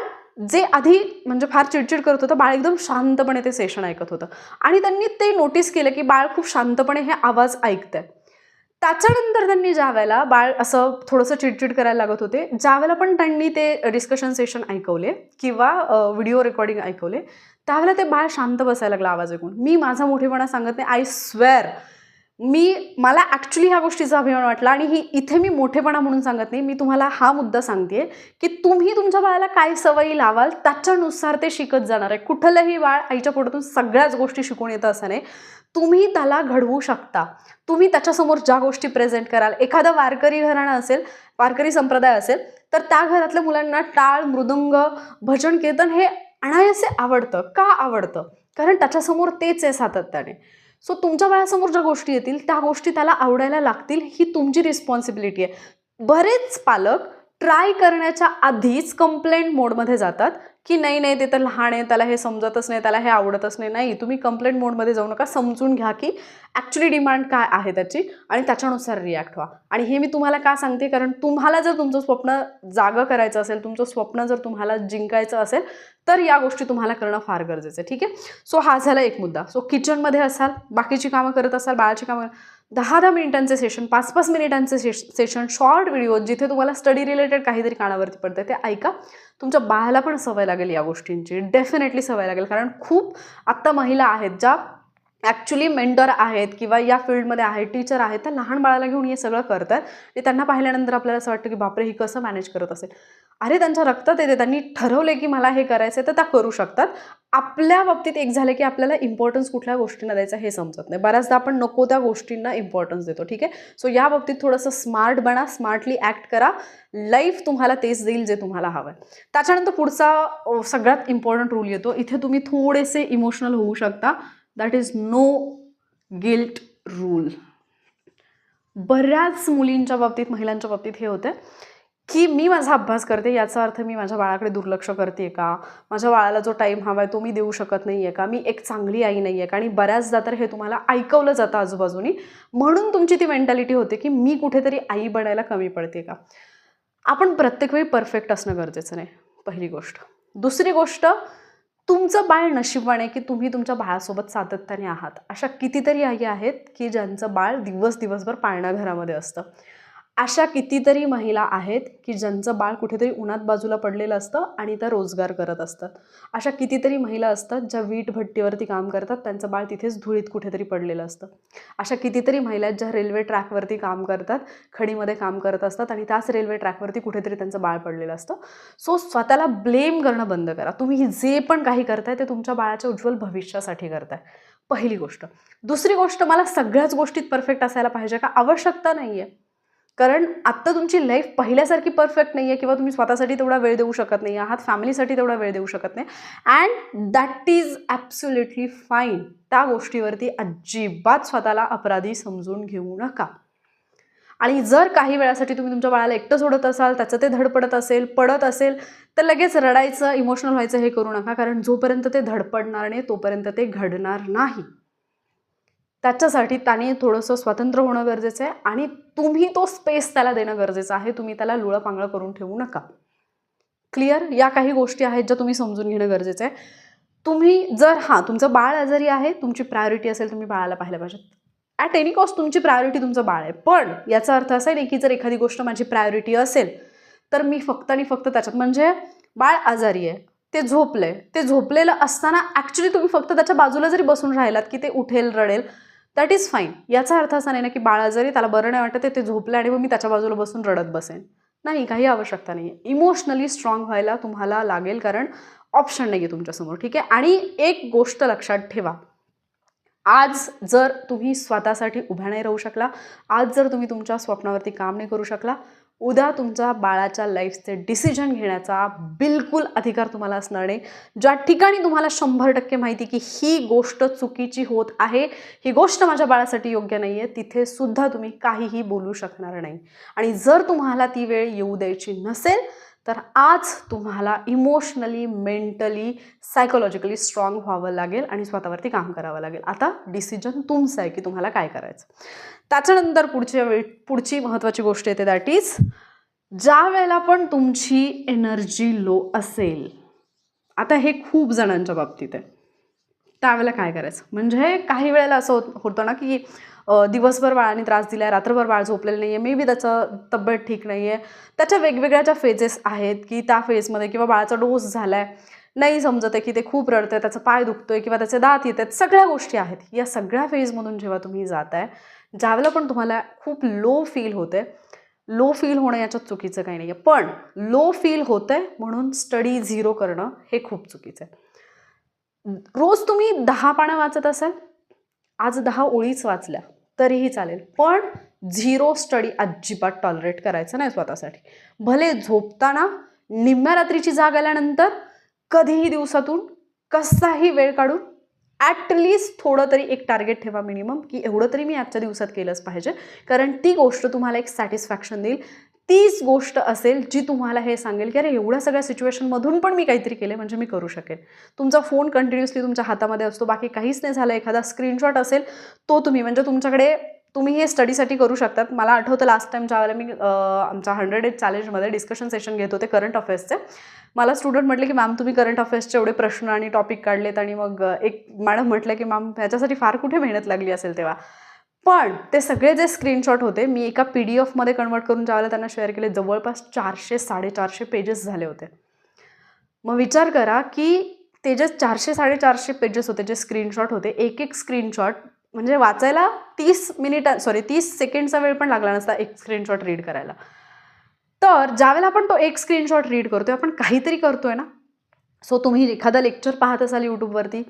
जे आधी म्हणजे फार चिडचिड करत होतं, बाळ एकदम शांतपणे ते सेशन ऐकत होतं. आणि त्यांनी ते नोटीस केलं की बाळ खूप शांतपणे हे आवाज ऐकतंय. त्याच्यानंतर त्यांनी ज्या वेळेला बाळ असं थोडंसं चिडचिड करायला लागत होते, ज्यावेळेला पण त्यांनी ते डिस्कशन सेशन ऐकवले किंवा व्हिडिओ रेकॉर्डिंग ऐकवले, त्यावेळेला ते बाळ शांत बसायला लागलं आवाज ऐकून. मी माझा मोठेपणा सांगत नाही, आय स्वेअर, मला ॲक्च्युली ह्या गोष्टीचा अभिमान वाटला. आणि इथे मी मोठेपणा म्हणून सांगत नाही, मी तुम्हाला हा मुद्दा सांगते की तुम्ही तुमच्या बाळाला काय सवयी लावाल त्याच्यानुसार ते शिकत जाणार आहे. कुठलंही बाळ आईच्या पोटातून सगळ्याच गोष्टी शिकून येतं असं नाही. तुम्ही त्याला घडवू शकता. तुम्ही त्याच्यासमोर ज्या गोष्टी प्रेझेंट कराल, एखादं वारकरी घराणं असेल, वारकरी संप्रदाय असेल, तर त्या घरातल्या मुलांना टाळ, मृदुंग, भजन, कीर्तन हे अनायासे आवडतं. का आवडतं? कारण त्याच्यासमोर तेच आहे सातत्याने. सो तुमच्या बाळासमोर ज्या गोष्टी येतील त्या गोष्टी त्याला आवडायला लागतील, ही तुमची रिस्पॉन्सिबिलिटी आहे. बरेच पालक ट्राय करण्याच्या आधीच कंप्लेंट मोडमध्ये जातात की नाही ते तर लहान आहे, त्याला हे समजतच नाही, त्याला हे आवडतच नाही. नाही, तुम्ही कंप्लेंट मोडमध्ये जाऊ नका. समजून घ्या की ॲक्च्युली डिमांड काय आहे त्याची आणि त्याच्यानुसार रिॲक्ट व्हा. आणि हे मी तुम्हाला का सांगते, कारण तुम्हाला जर तुमचं स्वप्न जागं करायचं असेल, तुमचं स्वप्न जर तुम्हाला जिंकायचं असेल, तर या गोष्टी तुम्हाला करणं फार गरजेचं आहे. ठीक आहे. सो हा झाला एक मुद्दा. सो किचनमध्ये असाल, बाकीची कामं करत असाल, बाळाची कामं, 10-10 मिनिटांचे सेशन, 5-5 मिनिटांचे सेशन, शॉर्ट व्हिडिओ जिथे तुम्हाला स्टडी रिलेटेड काहीतरी कानावरती पडतं ते ऐका. तुमच्या बाळाला पण सवय लागेल या गोष्टींची, डेफिनेटली सवय लागेल. कारण खूप आत्ता महिला आहेत ज्या ॲक्च्युली मेंटर आहेत किंवा या फील्डमध्ये आहेत, टीचर आहेत, त्या लहान बाळाला घेऊन हे सगळं करतात. आणि त्यांना पाहिल्यानंतर आपल्याला असं वाटतं की बापरे, ही कसं मॅनेज करत असेल. अरे, त्यांच्या रक्तात येते, त्यांनी ठरवले की मला हे करायचं आहे, तर त्या करू शकतात. आपल्या बाबतीत एक झालं की आपल्याला इम्पॉर्टन्स कुठल्या गोष्टींना द्यायचा हे समजत नाही. बऱ्याचदा आपण नको त्या गोष्टींना इम्पॉर्टन्स देतो. ठीक आहे. सो या बाबतीत थोडंसं स्मार्ट बना, स्मार्टली ॲक्ट करा. लाईफ तुम्हाला तेच देईल जे तुम्हाला हवं आहे. त्याच्यानंतर पुढचा सगळ्यात इम्पॉर्टंट रूल येतो. इथे तुम्ही थोडेसे इमोशनल होऊ शकता. That is no guilt rule. बऱ्याच मुलींच्या बाबतीत, महिलांच्या बाबतीत हे होतं की मी माझा अभ्यास करते, याचा अर्थ मी माझ्या बाळाकडे दुर्लक्ष करते का, माझ्या बाळाला जो टाईम हवा आहे तो मी देऊ शकत नाही आहे का, मी एक चांगली आई नाही आहे का. आणि बऱ्याचदा तर हे तुम्हाला ऐकवलं जातं आजूबाजूनी, म्हणून तुमची ती मेंटॅलिटी होते की मी कुठेतरी आई बनायला कमी पडते का. आपण प्रत्येक वेळी परफेक्ट असणं गरजेचं नाही, पहिली गोष्ट. दुसरी गोष्ट, तुमचं बाळ नशिबाने की तुम्ही तुमच्या बाळासोबत सातत्याने आहात. अशा कितीतरी आई आहेत की ज्यांचं बाळ दिवसभर पाळणा घरामध्ये असतं. अशा कितीतरी महिला आहेत की ज्यांचं बाळ कुठेतरी उन्हात बाजूला पडलेलं असतं आणि त्या रोजगार करत असतात. अशा कितीतरी महिला असतात ज्या वीटभट्टीवरती काम करतात, त्यांचं बाळ तिथेच धुळीत कुठेतरी पडलेलं असतं. अशा कितीतरी महिला आहेत ज्या रेल्वे ट्रॅकवरती काम करतात, खडीमध्ये काम करत असतात आणि त्याच रेल्वे ट्रॅकवरती कुठेतरी त्यांचं बाळ पडलेलं असतं. सो स्वतःला ब्लेम करणं बंद करा. तुम्ही जे पण काही करताय ते तुमच्या बाळाच्या उज्ज्वल भविष्यासाठी करताय, पहिली गोष्ट. दुसरी गोष्ट, मला सगळ्याच गोष्टीत परफेक्ट असायला पाहिजे का, आवश्यकता नाही आहे. कारण आत्ता तुमची लाईफ पहिल्यासारखी परफेक्ट नाही आहे किंवा तुम्ही स्वतःसाठी तेवढा वेळ देऊ शकत नाही आहात, फॅमिलीसाठी तेवढा वेळ देऊ शकत नाही. And that is absolutely fine. त्या गोष्टीवरती अजिबात स्वतःला अपराधी समजून घेऊ नका. आणि जर काही वेळासाठी तुम्ही तुमच्या बाळाला एकटं सोडत असाल, त्याचं ते धडपडत असेल, पडत असेल, तर लगेच रडायचं, इमोशनल व्हायचं हे करू नका. कारण जोपर्यंत ते धडपडणार नाही तोपर्यंत ते घडणार नाही. त्याच्यासाठी त्याने थोडंसं स्वतंत्र होणं गरजेचं आहे आणि तुम्ही तो स्पेस त्याला देणं गरजेचं आहे. तुम्ही त्याला लुळंपांगळं करून ठेवू नका. क्लिअर? या काही गोष्टी आहेत ज्या तुम्ही समजून घेणं गरजेचं आहे. तुम्ही जर तुमचं बाळ आजारी आहे, तुमची प्रायोरिटी असेल, तुम्ही बाळाला पाहिलं पाहिजे. ॲट एनी कॉस्ट तुमची प्रायोरिटी तुमचं बाळ आहे. पण याचा अर्थ असा नाही की जर एखादी गोष्ट माझी प्रायोरिटी असेल तर मी फक्त आणि फक्त त्याच्यात, म्हणजे बाळ आजारी आहे, ते झोपलंय, ते झोपलेलं असताना ॲक्च्युली तुम्ही फक्त त्याच्या बाजूला जरी बसून राहिलात की ते उठेल, रडेल, दॅट इज फाईन. याचा अर्थ असा नाही ना की बाळ आजारी, त्याला बरं नाही वाटत, ते झोपलं आणि मग मी त्याच्या बाजूला बसून रडत बसेन. नाही, काही आवश्यकता नाही आहे. इमोशनली स्ट्रॉंग व्हायला तुम्हाला लागेल, कारण ऑप्शन नाही आहे तुमच्यासमोर. ठीक आहे. आणि एक गोष्ट लक्षात ठेवा, आज जर तुम्ही स्वतःसाठी उभ्या नाही राहू शकला, आज जर तुम्ही तुमच्या स्वप्नावरती काम नाही करू शकला, उद्या तुमच्या बाळाच्या लाईफचे डिसिजन घेण्याचा बिलकुल अधिकार तुम्हाला असणार नाही. ज्या ठिकाणी तुम्हाला 100% माहिती की ही गोष्ट चुकीची होत आहे, ही गोष्ट माझ्या बाळासाठी योग्य नाही आहे, तिथे सुद्धा तुम्ही काहीही बोलू शकणार नाही. आणि जर तुम्हाला ती वेळ येऊ द्यायची नसेल तर आज तुम्हाला इमोशनली, मेंटली, सायकोलॉजिकली स्ट्रॉंग व्हावं लागेल आणि स्वतःवरती काम करावं लागेल. आता डिसिजन तुमचं आहे की तुम्हाला काय करायचं. त्याच्यानंतर पुढची महत्त्वाची गोष्ट येते, दॅट इज ज्या वेळेला पण तुमची एनर्जी लो असेल, आता हे खूप जणांच्या बाबतीत आहे, त्यावेळेला काय करायचं. म्हणजे काही वेळेला असं होतं ना की दिवसभर बाळाने त्रास दिला आहे, रात्रभर बाळ झोपलेलं नाही आहे, मे बी त्याचं तब्येत ठीक नाही आहे, त्याच्या वेगवेगळ्या ज्या फेजेस आहेत की त्या फेजमध्ये, किंवा बाळाचा डोस झाला आहे, नाही समजत आहे की ते खूप रडतं आहे, त्याचा पाय दुखतो आहे किंवा त्याचे दात येत आहेत, सगळ्या गोष्टी आहेत. या सगळ्या फेजमधून जेव्हा तुम्ही जात आहे, ज्यावेळेला पण तुम्हाला खूप लो फील होते, लो फील होणं याच्यात चुकीचं काही नाही आहे, पण लो फील होतं आहे म्हणून स्टडी झिरो करणं हे खूप चुकीचं आहे. रोज तुम्ही 10 पानं वाचत असाल, आज 10 ओळीच वाचल्या तरीही चालेल, पण झिरो स्टडी अजिबात टॉलरेट करायचं नाही स्वतःसाठी. भले झोपताना, निम्म्या रात्रीची जाग आल्यानंतर, कधीही दिवसातून कसाही वेळ काढून ॲटलिस्ट थोडं तरी एक टार्गेट ठेवा मिनिमम, की एवढं तरी मी आजच्या दिवसात केलंच पाहिजे, कारण ती गोष्ट तुम्हाला एक सॅटिस्फॅक्शन देईल. तीच गोष्ट असेल जी तुम्हाला हे सांगेल की अरे एवढ्या सगळ्या सिच्युएशनमधून पण मी काहीतरी केले, म्हणजे मी करू शकेन. तुमचा फोन कंटिन्युअसली तुमच्या हातामध्ये असतो, बाकी काहीच नाही झालं, एखादा स्क्रीनशॉट असेल तो तुम्ही, म्हणजे तुमच्याकडे, तुम्ही हे स्टडीसाठी करू शकतात. मला आठवतं लास्ट टाईम ज्यावेळेला मी आमच्या 100 डेज चॅलेंजमध्ये डिस्कशन सेशन घेत होते करंट अफेअर्सचे, मला स्टुडंट म्हटले की मॅम तुम्ही करंट अफेअर्सचे एवढे प्रश्न आणि टॉपिक काढलेत, आणि मग एक मॅडम म्हटलं की मॅम ह्याच्यासाठी फार कुठे मेहनत लागली असेल तेव्हा. पण ते सगळे जे स्क्रीनशॉट होते मी एका PDF मध्ये कन्वर्ट करून ज्यावेळेला त्यांना शेअर केले, जवळपास 400-450 पेजेस झाले होते. मग विचार करा की ते जे 400-450 पेजेस होते, जे स्क्रीनशॉट होते, एक एक स्क्रीनशॉट म्हणजे वाचायला 30 सेकंडचा वेळ पण लागला नसता एक स्क्रीनशॉट रीड करायला. तर ज्यावेळेला आपण तो एक स्क्रीनशॉट रीड करतोय, आपण काहीतरी करतोय ना. सो तुम्ही एखादा लेक्चर पाहत असाल यूट्यूबवरती,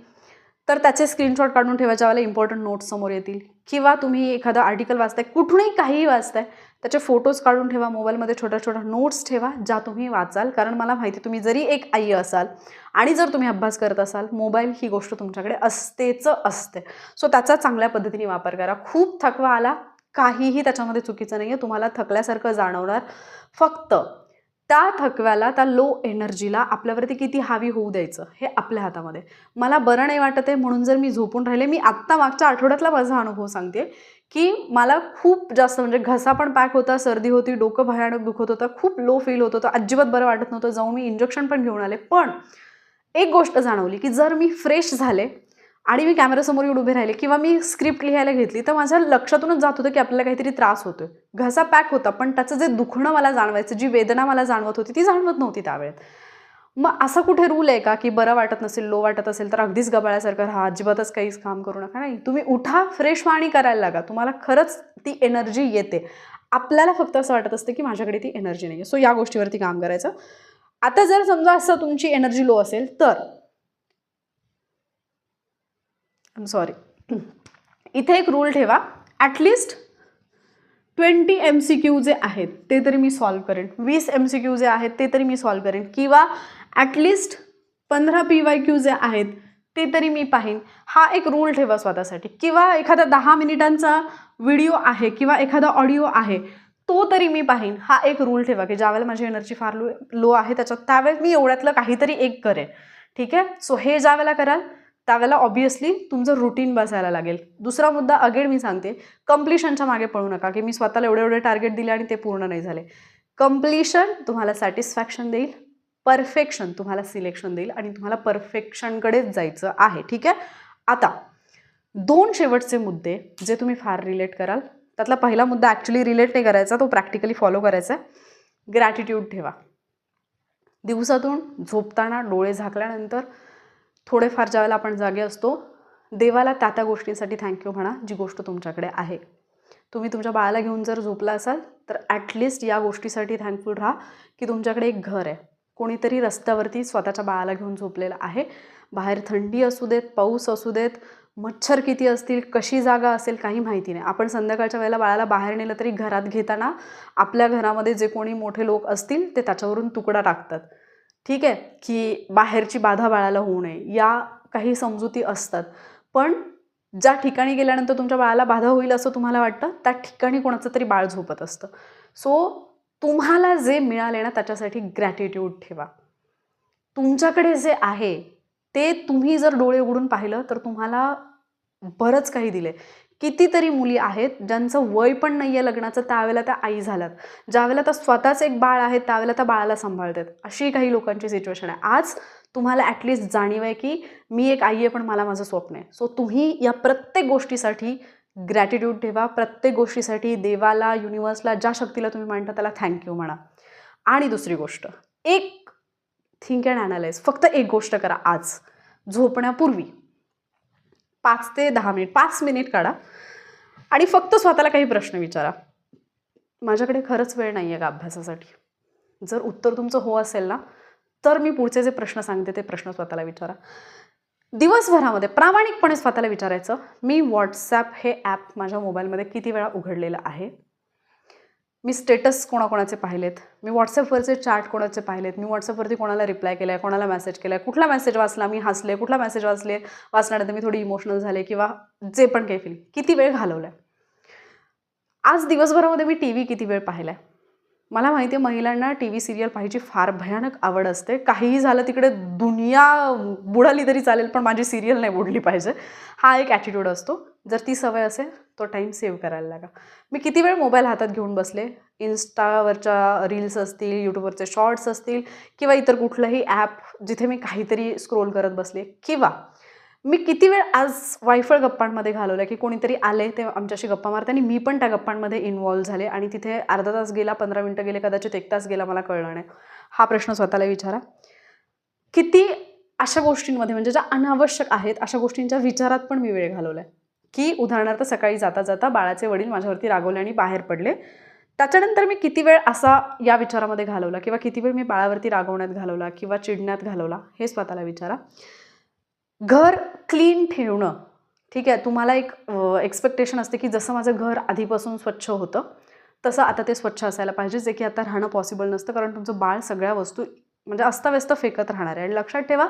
तर त्याचे स्क्रीनशॉट काढून ठेवा ज्यावेळेला इम्पॉर्टंट नोट्स समोर येतील, किंवा तुम्ही एखादं आर्टिकल वाचताय, कुठूनही काहीही वाचताय, त्याचे फोटोज काढून ठेवा, मोबाईलमध्ये छोट्या छोट्या नोट्स ठेवा ज्या तुम्ही वाचाल. कारण मला माहिती, तुम्ही जरी एक आई असाल आणि जर तुम्ही अभ्यास करत असाल, मोबाईल ही गोष्ट तुमच्याकडे असतेच असते. सो त्याचा चांगल्या पद्धतीने वापर करा. खूप थकवा आला, काहीही त्याच्यामध्ये चुकीचं नाही आहे, तुम्हाला थकल्यासारखं जाणवणार, फक्त त्या थकव्याला, त्या लो एनर्जीला आपल्यावरती किती हावी होऊ द्यायचं हे आपल्या हातामध्ये. मला बरं नाही वाटत आहे म्हणून जर मी झोपून राहिले, मी आत्ता मागच्या आठवड्यातला माझा अनुभव सांगते की मला खूप जास्त, म्हणजे घसा पण पॅक होता, सर्दी होती, डोकं भयानक दुखत होतं, खूप लो फील होत होतं, अजिबात बरं वाटत नव्हतं, जाऊन मी इंजेक्शन पण घेऊन आले. पण एक गोष्ट जाणवली की जर मी फ्रेश झाले आणि मी कॅमेऱ्यासमोर येऊन उभे राहिले किंवा मी स्क्रिप्ट लिहायला घेतली, तर माझ्या लक्षातूनच जात होतं की आपल्याला काहीतरी त्रास होतोय. घसा पॅक होता, पण त्याचं जे दुखणं मला जाणवायचं, जी वेदना मला जाणवत होती, ती जाणवत नव्हती त्यावेळेत. मग असा कुठे रूल आहे का की बरं वाटत नसेल, लो वाटत असेल तर अगदीच गबाळ्यासारखं राहा, अजिबातच काहीच काम करू नका? नाही, तुम्ही उठा, फ्रेश व्हा आणि करायला लागा. तुम्हाला खरंच ती एनर्जी येते. आपल्याला फक्त असं वाटत असतं की माझ्याकडे ती एनर्जी नाही आहे. सो या गोष्टीवरती काम करायचं. आता जर समजा असं तुमची एनर्जी लो असेल तर इथे एक रूल ठेवा, ॲटलिस्ट 20 MCQ जे आहेत ते तरी मी सॉल्व करेन, 20 MCQ जे आहेत ते तरी मी सॉल्व करेन, किंवा ॲटलिस्ट 15 PYQ जे आहेत ते तरी मी पाहीन. हा एक रूल ठेवा स्वतःसाठी. किंवा एखादा 10 मिनिटांचा व्हिडिओ आहे किंवा एखादा ऑडिओ आहे, तो तरी मी पाहीन. हा एक रूल ठेवा की ज्यावेळेला माझी एनर्जी फार लो आहे त्यावेळेस मी एवढ्यातलं काहीतरी एक करेन. ठीक आहे. सो हे ज्यावेळेला कराल त्यावेळेला ऑब्व्हियसली तुमचं रुटीन बसायला लागेल. दुसरा मुद्दा अगेन मी सांगते, कम्प्लिशनच्या मागे पळू नका की मी स्वतःला एवढे टार्गेट दिले आणि ते पूर्ण नाही झाले. कम्प्लिशन तुम्हाला सॅटिस्फॅक्शन देईल, परफेक्शन तुम्हाला सिलेक्शन देईल आणि तुम्हाला परफेक्शनकडेच जायचं आहे. ठीक आहे. आता 2 शेवटचे मुद्दे जे तुम्ही फार रिलेट कराल. त्यातला पहिला मुद्दा ॲक्च्युली रिलेट नाही करायचा, तो प्रॅक्टिकली फॉलो करायचा आहे. ग्रॅटिट्यूड ठेवा. दिवसातून झोपताना डोळे झाकल्यानंतर थोडेफार ज्यावेळेला आपण जागे असतो, देवाला त्या गोष्टींसाठी थँक्यू म्हणा जी गोष्ट तुमच्याकडे आहे. तुम्ही तुमच्या बाळाला घेऊन जर झोपला असाल तर ॲटलिस्ट या गोष्टीसाठी थँकफुल राहा की तुमच्याकडे एक घर आहे. कोणीतरी रस्त्यावरती स्वतःच्या बाळाला घेऊन झोपलेलं आहे. बाहेर थंडी असू देत, पाऊस असू देत, मच्छर किती असतील, कशी जागा असेल काही माहिती नाही. आपण संध्याकाळच्या वेळेला बाळाला बाहेर नेलं तरी घरात घेताना आपल्या घरामध्ये जे कोणी मोठे लोक असतील ते त्याच्यावरून तुकडा टाकतात. ठीक आहे, की बाहेरची बाधा बाळाला होऊ नये, या काही समजुती असतात. पण ज्या ठिकाणी गेल्यानंतर तुमच्या बाळाला बाधा होईल असं तुम्हाला वाटतं त्या ठिकाणी कोणाचं तरी बाळ झोपत असतं. सो तुम्हाला जे मिळाले ना त्याच्यासाठी ग्रॅटिट्यूड ठेवा. तुमच्याकडे जे आहे ते तुम्ही जर डोळे उघडून पाहिलं तर तुम्हाला बरंच काही दिले. कितीतरी मुली आहेत ज्यांचं वय पण नाही आहे लग्नाचं, त्यावेळेला त्या आई झाल्यात. ज्यावेळेला त्या स्वतःच एक बाळ आहे त्यावेळेला त्या बाळाला सांभाळतात. अशी काही लोकांची सिच्युएशन आहे. आज तुम्हाला ॲटलिस्ट जाणीव आहे की मी एक आई आहे पण मला माझं स्वप्न आहे. सो तुम्ही या प्रत्येक गोष्टीसाठी ग्रॅटिट्यूड ठेवा. प्रत्येक गोष्टीसाठी देवाला, युनिवर्सला, ज्या शक्तीला तुम्ही मानता त्याला थँक्यू म्हणा. आणि दुसरी गोष्ट, एक थिंक अँड ॲनालाइज, फक्त एक गोष्ट करा आज झोपण्यापूर्वी 5 ते 10 मिनिट, 5 मिनिट काढा आणि फक्त स्वतःला काही प्रश्न विचारा. माझ्याकडे खरंच वेळ नाही आहे का अभ्यासासाठी? जर उत्तर तुमचं हो असेल ना तर मी पुढचे जे प्रश्न सांगते ते प्रश्न स्वतःला विचारा. दिवसभरामध्ये प्रामाणिकपणे स्वतःला विचारायचं, मी व्हॉट्सॲप हे ॲप माझ्या मोबाईलमध्ये किती वेळा उघडलेलं आहे? मी स्टेटस कोणाकोणाचे पाहिलेत? मी व्हॉट्सॲपवरचे चॅट कोणाचे पाहिलेत? मी व्हॉट्सॲपवरती कोणाला रिप्लाय केला आहे, कोणाला मेसेज केला आहे, कुठला मेसेज वाचला मी हसले, कुठला मेसेज वाचल्यानंतर मी थोडी इमोशनल झाले, किंवा जे पण काही फील, किती वेळ घालवला आहे? आज दिवसभरामध्ये मी टी व्ही किती वेळ पाहिला आहे? मला माहिती आहे महिलांना टी व्ही सिरियल पाहायची फार भयानक आवड असते. काहीही झालं तिकडे दुनिया बुडाली तरी चालेल पण माझी सिरियल नाही बुडली पाहिजे, हा एक ॲटिट्यूड असतो. जर ती सवय असेल तो टाईम सेव्ह करायला लागा. मी किती वेळ मोबाईल हातात घेऊन बसले, इन्स्टावरच्या रील्स असतील, यूट्यूबवरचे शॉर्ट्स असतील, किंवा इतर कुठलंही ॲप जिथे मी काहीतरी स्क्रोल करत बसले, किंवा मी किती वेळ आज वायफळ गप्पांमध्ये घालवला की कोणीतरी आले ते आमच्याशी गप्पा मारते आणि मी पण त्या गप्पांमध्ये इन्व्हॉल्व झाले आणि तिथे अर्धा तास गेला, 15 मिनटं गेले, कदाचित 1 तास गेला, मला कळलं नाही. हा प्रश्न स्वतःला विचारा. किती अशा गोष्टींमध्ये, म्हणजे ज्या अनावश्यक आहेत अशा गोष्टींच्या विचारात पण मी वेळ घालवला आहे. की उदाहरणार्थ सकाळी जाता जाता बाळाचे वडील माझ्यावरती रागवले आणि बाहेर पडले, त्याच्यानंतर मी किती वेळ असा या विचारामध्ये घालवला, किंवा किती वेळ मी बाळावरती रागवण्यात घालवला किंवा चिडण्यात घालवला, हे स्वतःला विचारा. घर क्लीन ठेवणं, ठीक आहे, तुम्हाला एक एक्सपेक्टेशन असते की जसं माझं घर आधीपासून स्वच्छ होतं तसं आता ते स्वच्छ असायला पाहिजे, जे की आता राहणं पॉसिबल नसतं, कारण तुमचं बाळ सगळ्या वस्तू म्हणजे अस्ताव्यस्त फेकत राहणार आहे. आणि लक्षात ठेवा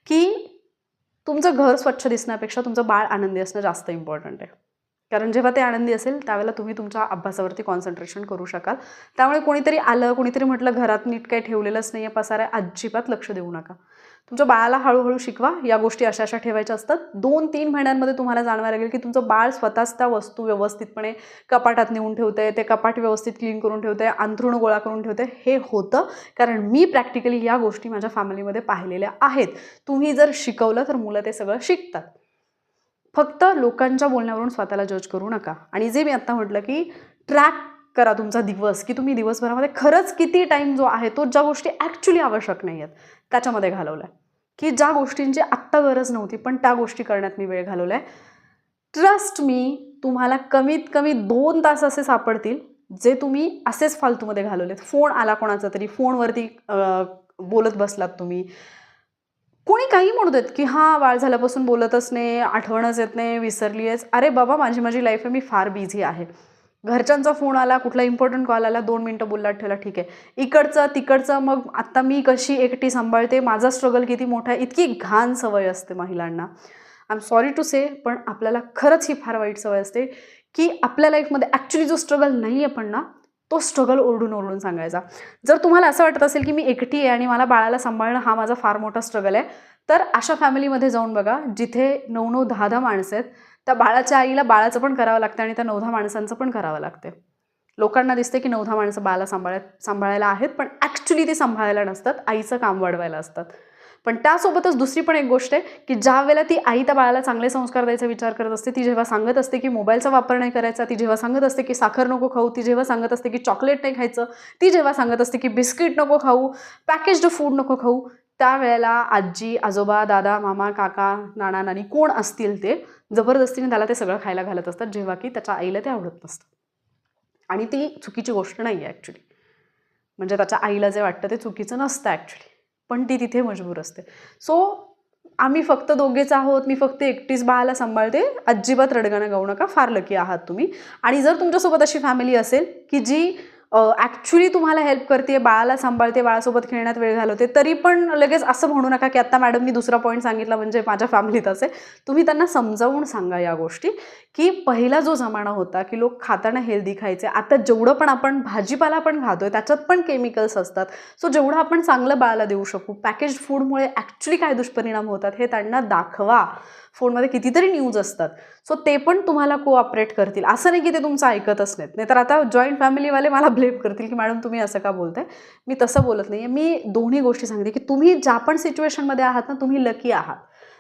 की तुमचं घर स्वच्छ दिसण्यापेक्षा तुमचं बाळ आनंदी असणं जास्त इम्पॉर्टंट आहे. कारण जेव्हा ते आनंदी असेल त्यावेळेला तुम्ही तुमच्या अभ्यासावरती कॉन्सन्ट्रेशन करू शकाल. त्यामुळे कोणीतरी आलं, कोणीतरी म्हटलं घरात नीट काही ठेवलेलंच नाही आहे, पसारा, अजिबात लक्ष देऊ नका. तुमच्या बाळाला हळूहळू शिकवा या गोष्टी अशा अशा ठेवायच्या असतात. 2-3 महिन्यांमध्ये तुम्हाला जाणवायला लागेल की तुमचं बाळ स्वतःच त्या वस्तू व्यवस्थितपणे कपाटात नेऊन ठेवतंय, ते कपाट व्यवस्थित क्लीन करून ठेवतंय, अंथरुण गोळा करून ठेवतंय. हे होतं कारण मी प्रॅक्टिकली या गोष्टी माझ्या फॅमिलीमध्ये पाहिलेल्या आहेत. तुम्ही जर शिकवलं तर मुलं ते सगळं शिकतात. फक्त लोकांच्या बोलण्यावरून स्वतःला जज करू नका. आणि जे मी आत्ता म्हटलं की ट्रॅक करा तुमचा दिवस, की तुम्ही दिवसभरामध्ये खरंच किती टाईम जो आहे तो ज्या गोष्टी ॲक्च्युली आवश्यक नाही आहेत त्याच्यामध्ये घालवला आहे, की ज्या गोष्टींची आत्ता गरज नव्हती पण त्या गोष्टी करण्यात मी वेळ घालवला आहे. ट्रस्ट मी, तुम्हाला कमीत कमी 2 तास असे सापडतील जे तुम्ही असेच फालतूमध्ये घालवलेत. फोन आला कोणाचा तरी, फोनवरती बोलत बसलात तुम्ही. कोणी काही म्हणू देत की हां बाळ झाल्यापासून बोलतच नाही, आठवणच येत नाही, विसरली आहेस. अरे बाबा, माझी लाईफ आहे, मी फार बिझी आहे. घरच्यांचा फोन आला, कुठला इम्पॉर्टंट कॉल आला, 2 मिनटं बोललात ठेवला, ठीक आहे. इकडचं तिकडचं, मग आत्ता मी कशी एकटी सांभाळते, माझा स्ट्रगल किती मोठा आहे, इतकी घाण सवय असते महिलांना. आय एम सॉरी टू से, पण आपल्याला खरंच ही फार वाईट सवय असते की आपल्या लाईफमध्ये ॲक्च्युली जो स्ट्रगल नाही आहे पण ना तो स्ट्रगल ओरडून ओरडून सांगायचा. जर तुम्हाला असं वाटत असेल की मी एकटी आहे आणि मला बाळाला सांभाळणं हा माझा फार मोठा स्ट्रगल आहे, तर अशा फॅमिलीमध्ये जाऊन बघा जिथे 9-9, 10-10 माणसं आहेत. त्या बाळाच्या आईला बाळाचं पण करावं लागतं आणि त्या 9-10 माणसांचं पण करावं लागतं. लोकांना दिसते की 9-10 माणसं बाळाला सांभाळायला आहेत, पण ॲक्च्युली ती सांभाळायला नसतात, आईचं काम वाढवायला असतात. पण त्यासोबतच दुसरी पण एक गोष्ट आहे की ज्या वेळेला ती आई त्या बाळाला चांगले संस्कार द्यायचा विचार करत असते, ती जेव्हा सांगत असते की मोबाईलचा वापर नाही करायचा, ती जेव्हा सांगत असते की साखर नको खाऊ, ती जेव्हा सांगत असते की चॉकलेट नाही खायचं, ती जेव्हा सांगत असते की बिस्किट नको खाऊ, पॅकेज्ड फूड नको खाऊ, त्यावेळेला आजी, आजोबा, दादा, मामा, काका, नाना, नानी कोण असतील ते जबरदस्तीने त्याला ते सगळं खायला घालत असतात, जेव्हा की त्याच्या आईला ते आवडत नसतं. आणि ती चुकीची गोष्ट नाही आहे ॲक्च्युली. म्हणजे त्याच्या आईला जे वाटतं ते चुकीचं नसतं ॲक्च्युली, पण ती तिथे मजबूर असते. सो आम्ही फक्त दोघेच आहोत, मी फक्त एकटीच बाळाला सांभाळते, अजिबात रडगाणं गाऊ नका, फार लकी आहात तुम्ही. आणि जर तुमच्यासोबत अशी फॅमिली असेल की जी ॲक्च्युली तुम्हाला हेल्प करते, बाळाला सांभाळते, बाळासोबत खेळण्यात वेळ घालवते, तरी पण लगेच असं म्हणू नका की आत्ता मॅडमनी दुसरा पॉईंट सांगितला म्हणजे माझ्या फॅमिलीत असेल. तुम्ही त्यांना समजावून सांगा या गोष्टी, की पहिला जो जमाना होता की लोक खाताना हेल्दी खायचे, आता जेवढं पण आपण भाजीपाला पण खातोय त्याच्यात पण केमिकल्स असतात. सो जेवढं आपण चांगलं बाळाला देऊ शकू, पॅकेज्ड फूडमुळे ॲक्च्युली काय दुष्परिणाम होतात हे त्यांना दाखवा. फोनमध्ये कितीतरी न्यूज असतात, सो ते पण तुम्हाला कोऑपरेट करतील. असं नाही की ते तुमचं ऐकतच नाहीत. नाहीतर आता जॉईंट फॅमिलीवाले मला ब्लेम करतील की मॅडम तुम्ही असं का बोलताय. मी तसं बोलत नाही आहे. मी दोन्ही गोष्टी सांगते की तुम्ही ज्या पण सिच्युएशनमध्ये आहात ना, तुम्ही लकी आहात.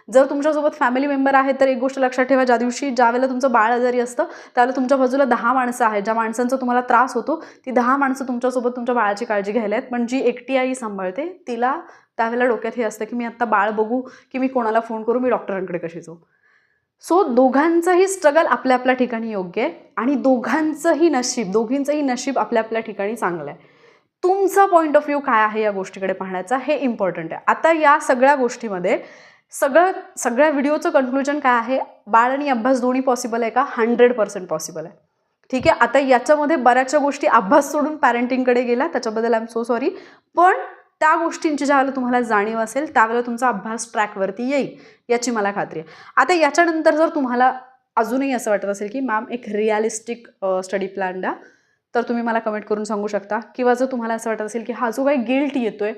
जर तुमच्यासोबत फॅमिली मेंबर आहेत तर एक गोष्ट लक्षात ठेवा, ज्या वेळेला तुमचं बाळ आजारी असतं त्यावेळेला तुमच्या बाजूला 10 माणसं आहेत, ज्या माणसांचा तुम्हाला त्रास होतो ती 10 माणसं तुमच्यासोबत तुमच्या बाळाची काळजी घ्यायला आहेत. पण जी एकटी आई सांभाळते तिला त्यावेळेला डोक्यात हे असतं की मी आत्ता बाळ बघू की मी कोणाला फोन करू, मी डॉक्टरांकडे कशी जाऊ. सो दोघांचंही स्ट्रगल आपल्या आपल्या ठिकाणी योग्य आहे आणि दोघींचंही नशीब आपल्या आपल्या ठिकाणी चांगलं आहे. तुमचा पॉईंट ऑफ व्ह्यू काय आहे या गोष्टीकडे पाहण्याचा हे इम्पॉर्टंट आहे. आता या सगळ्या गोष्टीमध्ये सगळ्या व्हिडिओचं कन्क्लुजन काय आहे, बाळ आणि अभ्यास दोन्ही पॉसिबल आहे का? 100% पॉसिबल आहे. ठीक आहे. आता याच्यामध्ये बऱ्याचशा गोष्टी अभ्यास सोडून पॅरेंटिंगकडे गेला, त्याच्याबद्दल आय एम सो सॉरी. पण त्या गोष्टींची ज्यावेळेला तुम्हाला जाणीव असेल त्यावेळेला तुमचा अभ्यास ट्रॅकवरती येईल याची मला खात्री आहे. आता याच्यानंतर जर तुम्हाला अजूनही असं वाटत असेल की मॅम एक रिअलिस्टिक स्टडी प्लॅन द्या, तर तुम्ही मला कमेंट करून सांगू शकता. किंवा जर तुम्हाला असं वाटत असेल की हा जो काही गिल्ट येतोय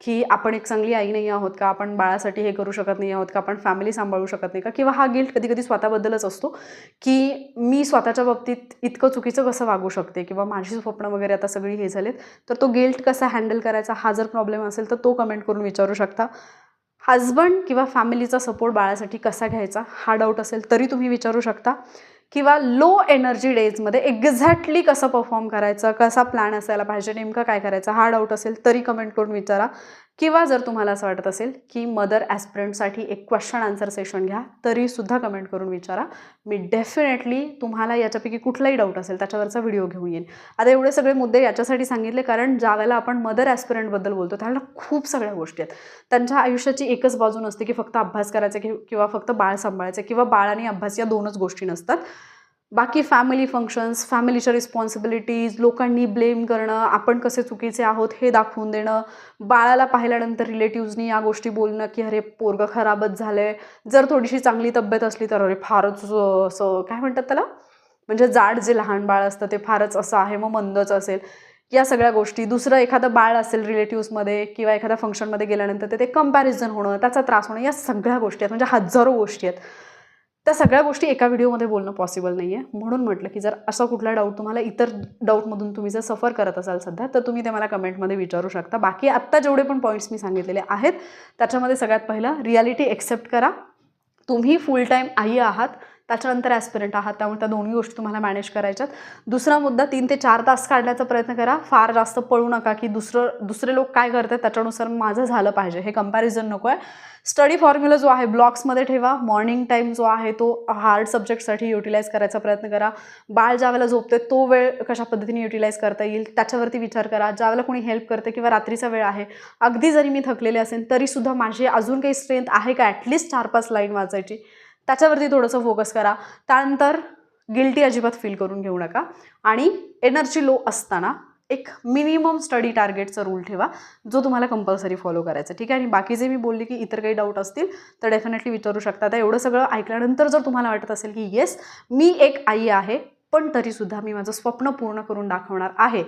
की आपण एक चांगली आई नाही आहोत का, आपण बाळासाठी हे करू शकत नाही आहोत का, आपण फॅमिली सांभाळू शकत नाही का, किंवा हा गिल्ट कधी कधी स्वतःबद्दलच असतो की मी स्वतःच्या बाबतीत इतकं चुकीचं कसं वागू शकते, किंवा माझी स्वप्न वगैरे आता सगळी हे झालेत, तर तो गिल्ट कसा हँडल करायचा हा जर प्रॉब्लेम असेल तर तो कमेंट करून विचारू शकता. हजबंड किंवा फॅमिलीचा सपोर्ट बाळासाठी कसा घ्यायचा हा डाऊट असेल तरी तुम्ही विचारू शकता. किंवा लो एनर्जी डेजमध्ये एक्झॅक्टली कसं परफॉर्म करायचं, कसा प्लॅन असायला पाहिजे, नेमकं काय करायचं हा डाऊट असेल तरी कमेंट करून विचारा. किंवा जर तुम्हाला असं वाटत असेल की मदर ॲस्पिरंटसाठी एक क्वेश्चन आन्सर सेशन घ्या तरीसुद्धा कमेंट करून विचारा. मी डेफिनेटली तुम्हाला याच्यापैकी कुठलाही डाऊट असेल त्याच्यावरचा व्हिडिओ घेऊन येईन. आता एवढे सगळे मुद्दे याच्यासाठी सांगितले कारण ज्या वेळेला आपण मदर ॲस्पिरंटबद्दल बोलतो त्यावेळेला खूप सगळ्या गोष्टी आहेत. त्यांच्या आयुष्याची एकच बाजू नसते की फक्त अभ्यास करायचा किंवा फक्त बाळ सांभाळायचं, किंवा बाळ आणि अभ्यास या दोनच गोष्टी नसतात. बाकी फॅमिली फंक्शन्स, फॅमिलीच्या रिस्पॉन्सिबिलिटीज, लोकांनी ब्लेम करणं, आपण कसे चुकीचे आहोत हे दाखवून देणं, बाळाला पाहिल्यानंतर रिलेटिव्हजनी या गोष्टी बोलणं की अरे पोरगं खराबच झालं आहे, जर थोडीशी चांगली तब्येत असली तर अरे फारच असं काय म्हणतात त्याला, म्हणजे जाड जे लहान बाळ असतं ते फारच असं आहे, मग मंदच असेल, या सगळ्या गोष्टी. दुसरं एखादं बाळ असेल रिलेटिव्समध्ये किंवा एखाद्या फंक्शनमध्ये गेल्यानंतर ते कंपॅरिझन होणं, त्याचा त्रास होणं, या सगळ्या गोष्टी आहेत, म्हणजे हजारो गोष्टी आहेत. त्या सगळ्या गोष्टी एका व्हिडिओमध्ये बोलणं पॉसिबल नाही आहे. म्हणून म्हटलं की जर असा कुठला डाऊट तुम्हाला इतर डाऊटमधून तुम्ही जर सफर करत असाल सध्या तर तुम्ही ते मला कमेंटमध्ये विचारू शकता. बाकी आत्ता जेवढे पण पॉईंट्स मी सांगितलेले आहेत त्याच्यामध्ये सगळ्यात पहिलं रियालिटी एक्सेप्ट करा. तुम्ही फुल टाईम आई आहात, त्याच्यानंतर ॲस्पिरंट आहात, त्यामुळे त्या दोन्ही गोष्टी तुम्हाला मॅनेज करायच्यात. दुसरा मुद्दा 3 ते 4 तास काढण्याचा प्रयत्न करा. फार जास्त पळू नका की दुसरे लोक काय करतात त्याच्यानुसार माझं झालं पाहिजे, हे कंपॅरिझन नको आहे. स्टडी फॉर्म्युला जो आहे ब्लॉक्समध्ये ठेवा. मॉर्निंग टाईम जो आहे तो हार्ड सब्जेक्टसाठी युटिलाइज करायचा प्रयत्न करा. बाळ ज्यावेळेला झोपते तो वेळ कशा पद्धतीने युटिलाइज करता येईल त्याच्यावरती विचार करा. ज्यावेळेला कोणी हेल्प करते किंवा रात्रीचा वेळ आहे, अगदी जरी मी थकलेले असेल तरीसुद्धा माझी अजून काही स्ट्रेंथ आहे का ॲटलिस्ट 4-5 लाईन वाचायची, त्याच्यावरती थोडंसं फोकस करा. त्यानंतर गिल्टी अजिबात फील करून घेऊ नका. आणि एनर्जी लो असताना एक मिनिमम स्टडी टार्गेटचा रूल ठेवा जो तुम्हाला कंपल्सरी फॉलो करायचा. ठीक आहे. आणि बाकीचे मी बोलले की इतर काही डाऊट असतील तर डेफिनेटली विचारू शकता. आता एवढं सगळं ऐकल्यानंतर जर तुम्हाला वाटत असेल की येस मी एक आई आहे पण तरीसुद्धा मी माझं स्वप्न पूर्ण करून दाखवणार आहे,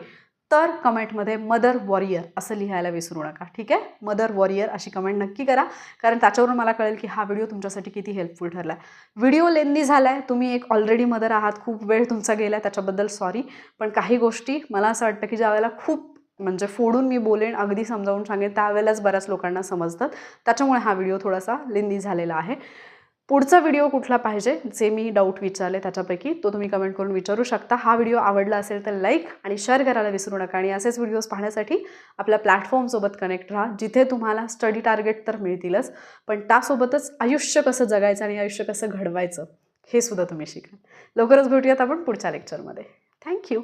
तर कमेंटमध्ये मदर वॉरियर असं लिहायला विसरू नका. ठीक आहे, मदर वॉरियर अशी कमेंट नक्की करा, कारण त्याच्यावरून मला कळेल की हा व्हिडिओ तुमच्यासाठी किती हेल्पफुल ठरला आहे. व्हिडिओ लेंदी झाला आहे, तुम्ही एक ऑलरेडी मदर आहात, खूप वेळ तुमचा गेला आहे, त्याच्याबद्दल सॉरी. पण काही गोष्टी मला असं वाटतं की ज्या वेळेला खूप म्हणजे फोडून मी बोलेन, अगदी समजावून सांगेन, त्यावेळेलाच बऱ्याच लोकांना समजतात. त्याच्यामुळे हा व्हिडिओ थोडासा लेंदी झालेला आहे. पुढचा व्हिडिओ कुठला पाहिजे जे मी डाऊट विचारले त्याच्यापैकी तो तुम्ही कमेंट करून विचारू शकता. हा व्हिडिओ आवडला असेल तर लाईक आणि शेअर करायला विसरू नका. आणि असेच व्हिडिओज पाहण्यासाठी आपल्या प्लॅटफॉर्मसोबत कनेक्ट राहा, जिथे तुम्हाला स्टडी टार्गेट तर मिळतीलच, पण त्यासोबतच आयुष्य कसं जगायचं आणि आयुष्य कसं घडवायचं हे सुद्धा तुम्ही शिकाल. लवकरच भेटूयात आपण पुढच्या लेक्चरमध्ये. थँक्यू.